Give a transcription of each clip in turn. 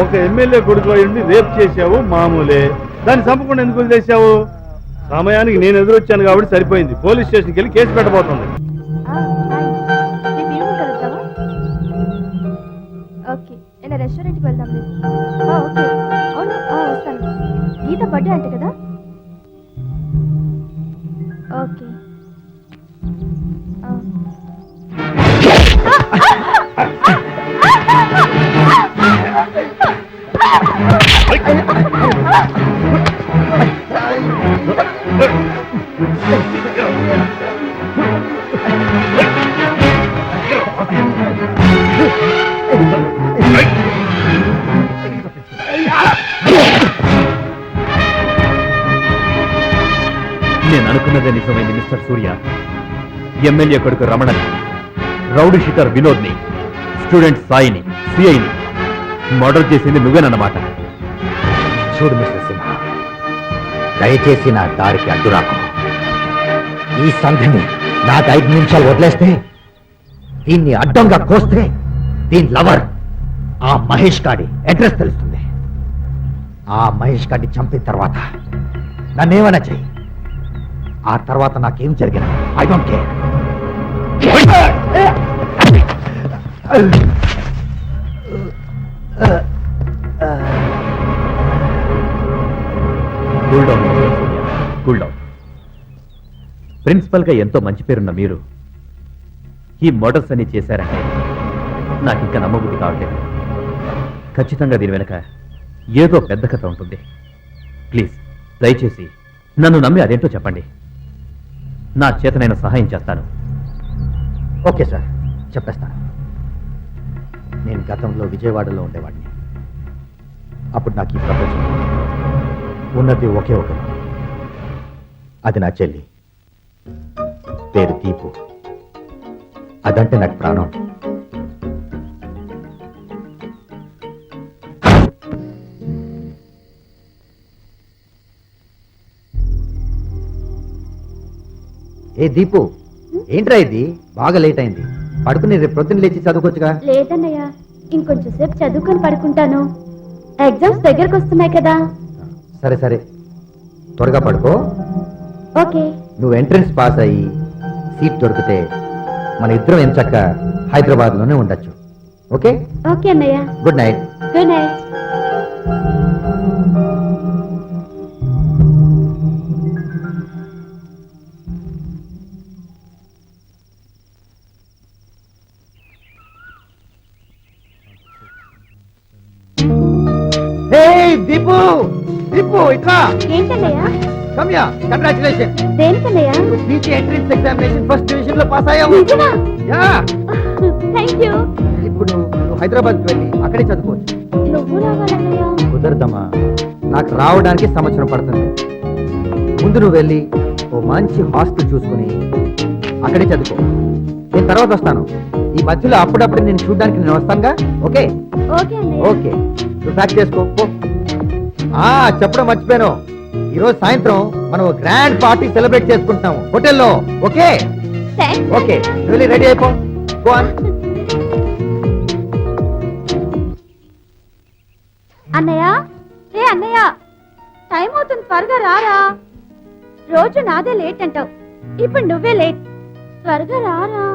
ఒక ఎమ్మెల్యే కొడుకు అయ్యుండి రేప్ చేశావు మామూలే, దాన్ని చంపకుండా ఎందుకు వదిలేశావు? సమయానికి నేను ఎదురొచ్చాను కాబట్టి సరిపోయింది. పోలీస్ స్టేషన్కి వెళ్ళి కేసు పెట్టబోతుంది. రెస్టారెంట్కి వెళ్దాం. ఓకే అవును వస్తాను. గీత బర్త్డే అంటే కదా? ఓకే నేను అనుకున్నదే నిజమైంది మిస్టర్ సూర్య. ఎమ్మెల్యే కొడుకు రమణని, రౌడీ షీటర్ వినోద్ని, స్టూడెంట్ సాయిని, సిఐని మర్డర్ చేసింది నువ్వేనన్నమాట. చూడు మిస్టర్ సింహ, దయచేసి నా దారికి అడ్డురాకు. ఈ సంధిని నాకు 5 నిమిషాలు వదిలేస్తే, దీన్ని అడ్డంగా కోస్తే దీని లవర్ ఆ మహేష్ గాడి అడ్రస్ తెలుస్తుంది. ఆ మహేష్ గాడిని చంపిన తర్వాత నన్నేమైనా చెయ్యి, ఆ తర్వాత నాకేం జరిగిన I don't care. Cool down cool down. Principal గా ఎంతో మంచి పేరున్న మీరు ఈ మర్డర్స్ అన్ని చేశారంటే నాకు ఇంకా నమ్మబుద్ధి కావట్లేదు. ఖచ్చితంగా దీని వెనక ఏదో పెద్ద కథ ఉంటుంది. ప్లీజ్ దయచేసి నన్ను నమ్మి అదేంటో చెప్పండి. నా చేతనైన సహాయం చేస్తాను. ఓకే సార్, చెప్పేస్తాను. నేను గతంలో విజయవాడలో ఉండేవాడిని. అప్పుడు నాకు ఈ ప్రపంచం ఉన్నది ఒకే ఒకరు. అది నా చెల్లి, పేరు దీపు. అదంటే నాకు ప్రాణం. ఏ దీపు, ఏంట్రా ఇది? బాగా లేట్ అయింది. పడుకుని రేపు పొద్దున్న లేచి చదువుకోవచ్చుగా. లేదన్నయ్య, ఇంకొంచెం సేపు చదువుకొని పడుకుంటాను. ఎగ్జామ్స్ దగ్గరకు వస్తున్నాయి కదా. సరే సరే, త్వరగా పడుకో. ఓకే. నువ్వు ఎంట్రన్స్ పాస్ అయ్యి సీట్ దొరికితే మన ఇద్దరం ఎంచక్క హైదరాబాద్లోనే ఉండొచ్చు. ఓకే? ఓకే అన్నయ్య. Good night. Good night. Deepu, Deepu ఇట్లా. ఏంటన్నయ్య? కమ్యా, కంగ్రాచులేషన్. దేనికన్నయ్య? నీకు ఎంట్రన్స్ ఎగ్జామినేషన్ ఫస్ట్ డివిజన్ లో పాస్ అయ్యావు. నిజమా? యా. థాంక్యూ. ఇప్పుడు నువ్వు హైదరాబాద్కి వెళ్ళి అక్కడే చదువుకోవచ్చు. నువ్వు రావాలన్నయ్య? కుదరదమ్మా, నాకు రావడానికి సంవత్సరం పడుతుంది. ముందు నువ్వు వెళ్ళి ఓ మంచి హాస్టల్ చూసుకుని అక్కడే చదువుకో. నేను తర్వాత వస్తాను. ఈ మధ్యలో అప్పుడప్పుడు నేను చూడడానికి నేను వస్తానుగా. ఓకే? ఓకే అన్నయ్య. ఓకే, నువ్వు ప్యాక్ చేసుకో. చెప్పడం మర్చిపోయాను, ఈరోజు సాయంత్రం మనం గ్రాండ్ పార్టీ సెలబ్రేట్ చేసుకుంటున్నాము హోటల్లో. ఓకే? ఓకే, నువ్వు రెడీ అయిపో. Go on. అన్నయ్య, ఏ అన్నయ్య, టైం అవుతుంది, త్వరగా రారా. రోజు నాదే లేట్ అంటావు, ఇప్పుడు నువ్వే లేట్. త్వరగా రారా.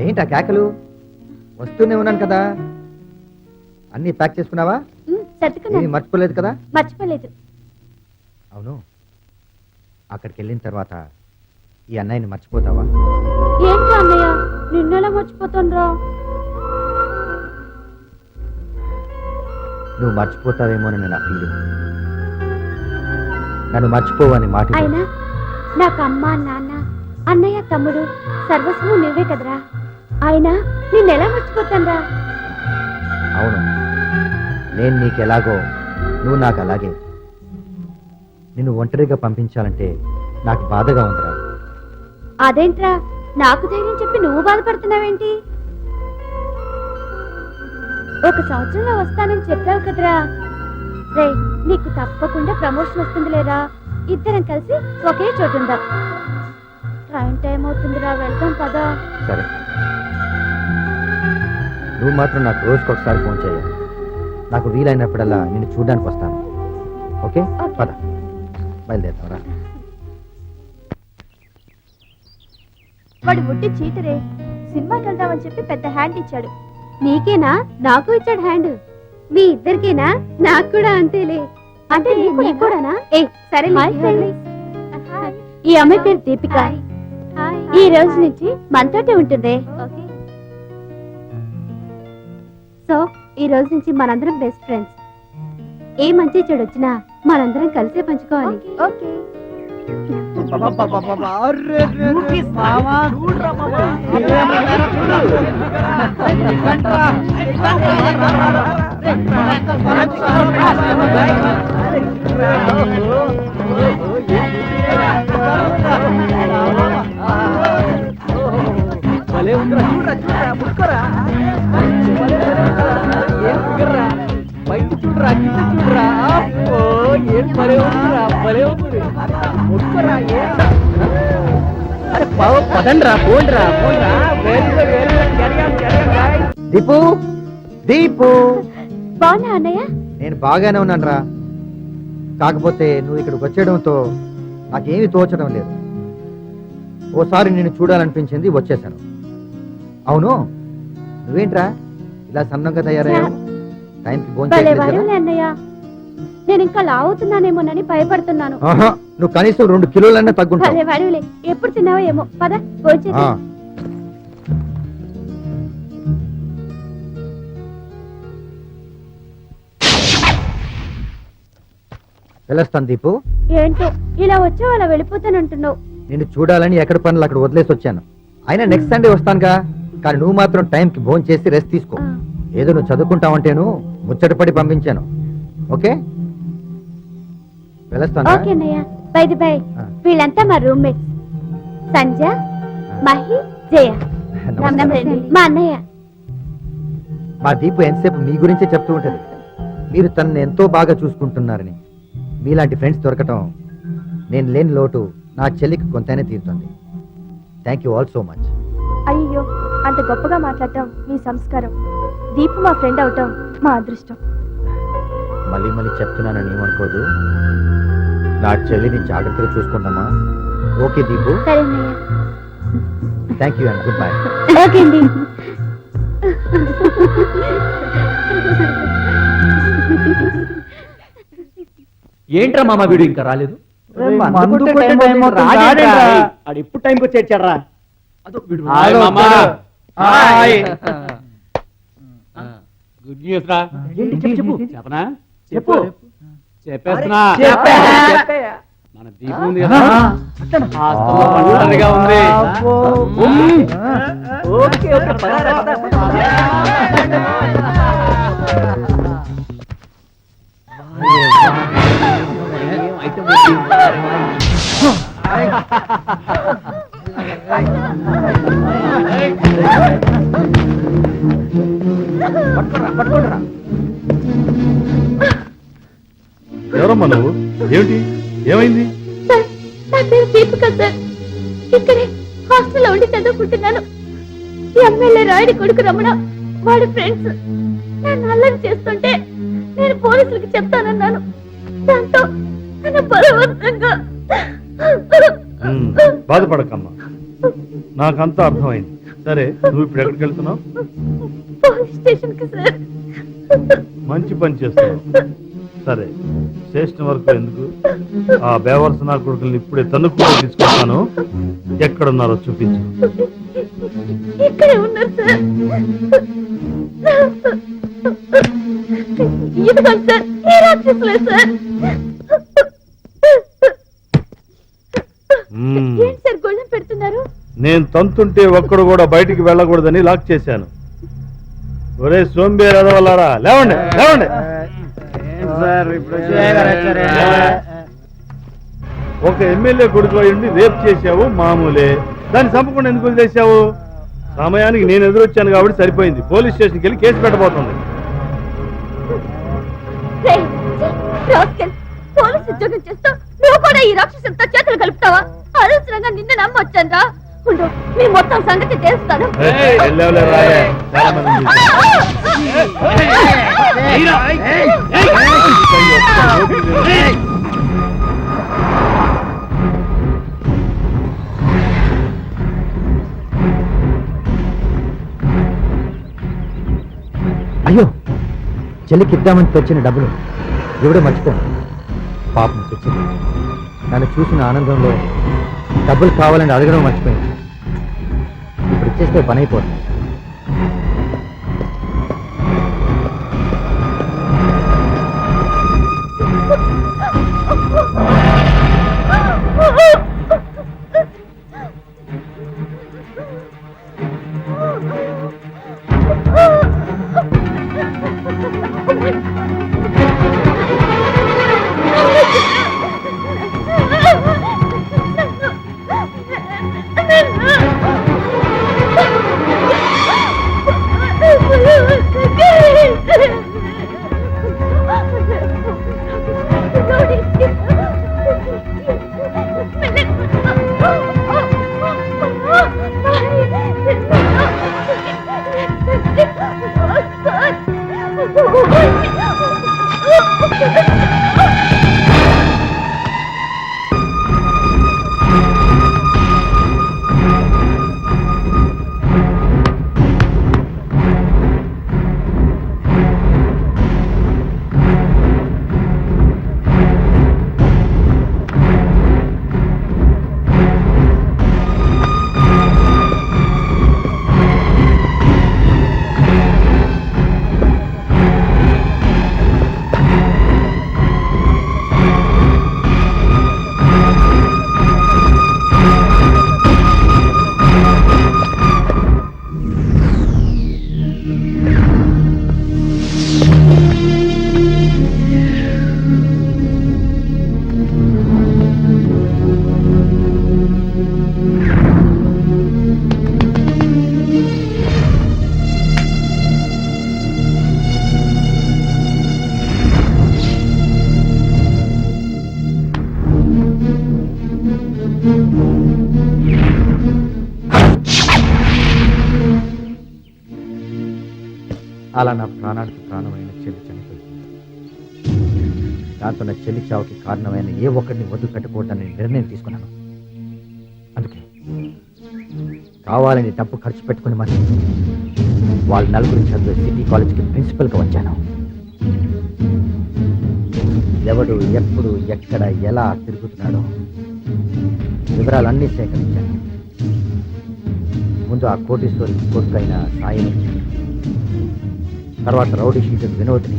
ఏంటా కేకలు? వస్తూనే ఉన్నాను కదా. అన్ని ప్యాక్ చేసుకున్నావా? మర్చిపోలేదు కదా? మర్చిపోలేదు. అవును, అక్కడికి వెళ్ళిన తర్వాత ఈ అన్నయ్యని మర్చిపోతావా? ఏంటి అన్నయ్య, నిన్నెలా మర్చిపోతానురా? నువ్వు మర్చిపోతావేమోనని నా ఫీలింగ్. నన్ను మర్చిపోవని మాట. అయినా నాకు అమ్మ, నాన్న, అన్నయ్య, తమ్ముడు సర్వస్వం నువ్వే కదరా. అయినా నిన్నెలా మర్చిపోతానురా? అవును, నేను నీకెలాగో నువ్వు నాకు అలాగే. నిన్ను ఒంటరిగా పంపించాలంటే నాకు బాధగా ఉందిరా. అదేంట్రా, నాకు ధైర్యం చెప్పి నువ్వు బాధపడుతున్నావేంటి? ఒక సంవత్సరంలో వస్తానని చెప్పావు కదరా. రే, నీకు తప్పకుండా ప్రమోషన్ వస్తుంది లేరా. ఇద్దరం కలిసి ఒకే చోటుందా. ట్రైన్ టైం అవుతుందిరా, వెళ్తాం పదా. సరే, నువ్వు మాత్రం నాకు రోజుకొకసారి ఫోన్ చేయాలి. నాకు వీలైనప్పుడల్లా నేను చూడడానికి వస్తాను. ఓకే పద బయలుదేరుతాం రా. వాడు ఒట్టి చీటరే. సినిమాకి వెళ్దామని చెప్పి పెద్ద హ్యాండ్ ఇచ్చాడు. నీకేనా? నాకు ఇచ్చాడు హ్యాండ్. మీ ఇద్దరికేనా? నాకు కూడా అంతేలే. అంటే నీకు కూడానా? ఏ సరే. ఈ అమ్మాయి పేరు దీపిక. ఈ రోజు నుంచి మనతోటే ఉంటుంది. సో ఈ రోజు నుంచి మనందరం బెస్ట్ ఫ్రెండ్స్. ఏ మంచి చెడు వచ్చినా మనందరం కలిసే పంచుకోవాలి. ఓకే. దీపు దీపు బాగున్నా అన్నయ్య? నేను బాగానే ఉన్నాను రా. కాకపోతే నువ్వు ఇక్కడికి వచ్చేయడంతో నాకేమీ తోచడం లేదు. ఓసారి నేను చూడాలనిపించింది, వచ్చేసాను. అవును నువ్వేంట్రా ఇలా సన్నంగా తయారయ్యావు? టైంకి భోంచేయలేదు. అన్నయ్య నేను ఇంకా లావుతున్నానేమోనని భయపడుతున్నాను. నువ్వు కనీసం 2 కిలోలన్నా తగ్గుంటావు. వాడిలే ఎప్పుడు తిన్నావో ఏమో. పద భోంచేద్దాం. వెళ్ళొస్తాను దీపు. ఏంటో ఇలా వచ్చావు అలా వెళ్ళిపోతానంటున్నావు. నిన్ను చూడాలని ఎక్కడ పనులు అక్కడ వదిలేసి వచ్చాను. అయినా నెక్స్ట్ సండే వస్తానుగా. కానీ నువ్వు మాత్రం టైంకి భోజనం చేసి రెస్ట్ తీసుకో. ఏదో నువ్వు చదువుకుంటావంటేను ముచ్చటపడి పంపించాను. ఓకే వెళ్ళొస్తాను. ఓకే అన్నయ్య. బై ది బై వీళ్ళంతా మా రూమ్మేట్స్. సంజ, మహి, జయ. మా అన్నయ్య. మా దీపు ఎంతసేపు మీ గురించే చెప్తూ ఉంటది. మీరు తనని ఎంతో బాగా చూసుకుంటున్నారని. మీలాంటి ఫ్రెండ్స్ దొరకటం నేను లేని లోటు నా చెల్లికి కొంతైనా తీరుతుంది. Thank you all so much. అయ్యో అంత గొప్పగా మాట్లాడటం మీ సంస్కారం. దీపు మా ఫ్రెండ్ అవటం మా అదృష్టం. మళ్ళీ మళ్ళీ చెప్తున్నానని ఏమనుకోదు. నా చెల్లిని జాగ్రత్తగా చూసుకుంటామా? ఓకే దీపు. సరే అన్నయ్య. Thank you and good bye. Okay అండి. ఏంట్రా మామ వీడు ఇంకా రాలేదు? ఇప్పుడు టైంకి వచ్చేచ్చాడ్రా. గుడ్ న్యూస్ రా. చెప్పు చెప్పనా? చెప్పు. చెప్పేస్తున్నా. మన దీపం ఉంది కదా, హాస్టల్లో ఒంటరిగా ఉంది. ఓకే ఓకే ఎవరమ్మా నువ్వు? ఏమిటి ఏమైంది? నా పేరు దీపిక సార్. ఇక్కడే హాస్టల్లో ఉండి చదువుకుంటున్నాను. ఎమ్మెల్యే రాయుడి కొడుకు రమణ వాడి ఫ్రెండ్స్ నన్ను అల్లరి చేస్తుంటే నేను పోలీసులకి చెప్తానన్నాను. దాంతో నన్ను బలవంతంగా. బాధపడకమ్మా, నాకంతా అర్థమైంది. సరే నువ్వు ఇప్పుడు ఎక్కడికి వెళ్తున్నావు? పోలీస్ స్టేషన్ కి సార్. మంచి పని చేస్తున్నావు. సరే స్టేషన్ వరకు ఎందుకు, ఆ బేవర్స్ నా కొడుకుల్ని ఇప్పుడే తన్నుకుని తీసుకొస్తాను. ఎక్కడున్నారో చూపించు. ఇక్కడే ఉన్నారు సార్. ఇదిగోండి సార్, ఈ రాక్షసులే సార్. ఏంటి సార్ గొళ్ళెం పెడుతున్నారు? నేను తంతుంటే ఒక్కడు కూడా బయటికి వెళ్ళకూడదని లాక్ చేశాను. ఒరే సోంబేరదవల్లారా, లేవండి లేవండి. ఒక ఎమ్మెల్యే కొడుకు అయ్యుండి రేప్ చేశావు మామూలే. దాన్ని చంపకుండా ఎందుకు వదిలేశావు? సమయానికి నేను ఎదురొచ్చాను కాబట్టి సరిపోయింది. పోలీస్ స్టేషన్కి వెళ్ళి కేసు పెట్టబోతుంది. పోలీస్ ఉద్యోగం చేస్తూ నువ్వు కూడా ఈ రాక్షసులతో చేతులు కలుపుతావా? అనవసరంగా నిన్ను నమ్మొచ్చాను రా. ఉండు, మీ మొత్తం సంగతి తెలుస్తాను. వెళ్ళావులే రాయే, చాలా మందిని చూశాను. అయ్యో, చెల్లికి ఇద్దామని తెచ్చిన డబ్బులు ఎవడో మర్చిపోయాను. పాపం తెచ్చింది. నన్ను చూసిన ఆనందంలో డబ్బులు కావాలని అడగడం మర్చిపోయింది. ఇప్పుడు ఇచ్చేస్తే పని అయిపోతుంది. అలా నా ప్రాణానికి ప్రాణమైన చెల్లి చనిపోయింది. దాంతో నా చెల్లి చావుకి కారణమైన ఏ ఒక్కరిని వదిలిపెట్టకూడదని నిర్ణయం తీసుకున్నాను. అందుకే కావాలని డబ్బు ఖర్చు పెట్టుకుని మరి వాళ్ళ నలుగురు చదివే సిటీ కాలేజ్కి ప్రిన్సిపల్గా వచ్చాను. ఎవడు ఎప్పుడు ఎక్కడ ఎలా తిరుగుతున్నాడో వివరాలన్నీ సేకరించాను. ముందు ఆ కోటీశ్వరి కొడుకైన సాయిని, తర్వాత రౌడీ షీటర్ వినోద్ని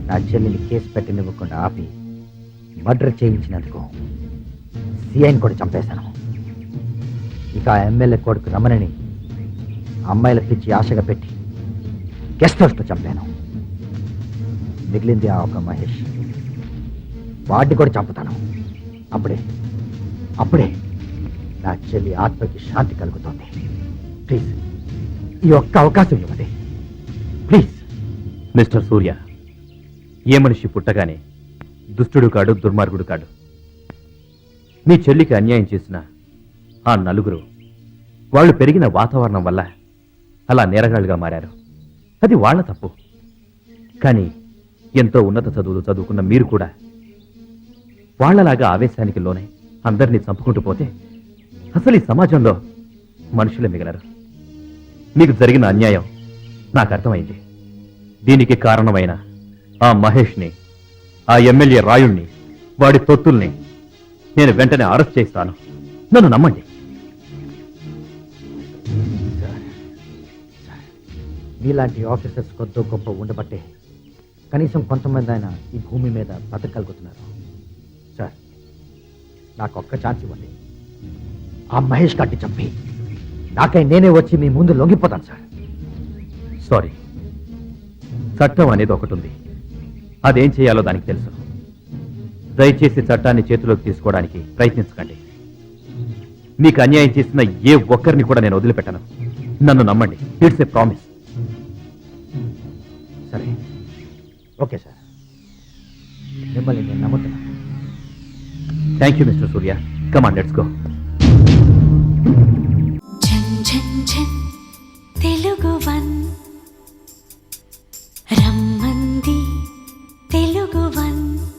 నా చెల్లిని కేసు పెట్టనివ్వకుండా ఆపి మర్డర్ చేయించినందుకు సిఐని కూడా చంపేశాను. ఇక ఆ ఎమ్మెల్యే కొడుకు రమణని అమ్మాయిల పిచ్చి ఆశగా పెట్టి గెస్ట్ హౌస్లో చంపాను. మిగిలింది ఆ ఒక మహేష్, వాడిని కూడా చంపుతాను. అప్పుడే నా చెల్లి ఆత్మకి శాంతి కలుగుతుంది. ప్లీజ్ ఈ ఒక్క అవకాశం ఇవ్వండి, ప్లీజ్. మిస్టర్ సూర్య, ఏ మనిషి పుట్టగానే దుష్టుడు కాడు, దుర్మార్గుడు కాడు. మీ చెల్లికి అన్యాయం చేసిన ఆ నలుగురు వాళ్ళు పెరిగిన వాతావరణం వల్ల అలా నేరగాళ్ళుగా మారారు. అది వాళ్ళ తప్పు. కానీ ఎంతో ఉన్నత చదువులు చదువుకున్న మీరు కూడా వాళ్లలాగా ఆవేశానికి లోనై అందరినీ చంపుకుంటూ పోతే అసలు ఈ సమాజంలో మనుషులే మిగలరు. మీకు జరిగిన అన్యాయం నాకు అర్థమైంది. దీనికి కారణమైన ఆ మహేష్ని, ఆ ఎమ్మెల్యే రాయుణ్ణి, వాడి తొత్తుల్ని నేను వెంటనే అరెస్ట్ చేస్తాను. నన్ను నమ్మండి. మీలాంటి ఆఫీసర్స్ కొద్ది గొప్ప ఉండబట్టే కనీసం కొంతమంది ఆయన ఈ భూమి మీద బతకగలుగుతున్నారు. సార్, నాకు ఒక్క ఛాన్స్ ఇవ్వండి. ఆ మహేష్ కట్టి చంపి నాకై నేనే వచ్చి మీ ముందు లొంగిపోతాను సార్. సారీ, చట్టం అనేది ఒకటి ఉంది. అదేం చేయాలో దానికి తెలుసు. దయచేసి చట్టాన్ని చేతిలోకి తీసుకోవడానికి ప్రయత్నించకండి. మీకు అన్యాయం చేసిన ఏ ఒక్కరిని కూడా నేను వదిలిపెట్టను. నన్ను నమ్మండి. It's a promise. సరే, ఓకే సార్, మిమ్మల్ని నేను నమ్ముతున్నాను. Thank you mister Surya. Come on, let's go. వెలుగు 1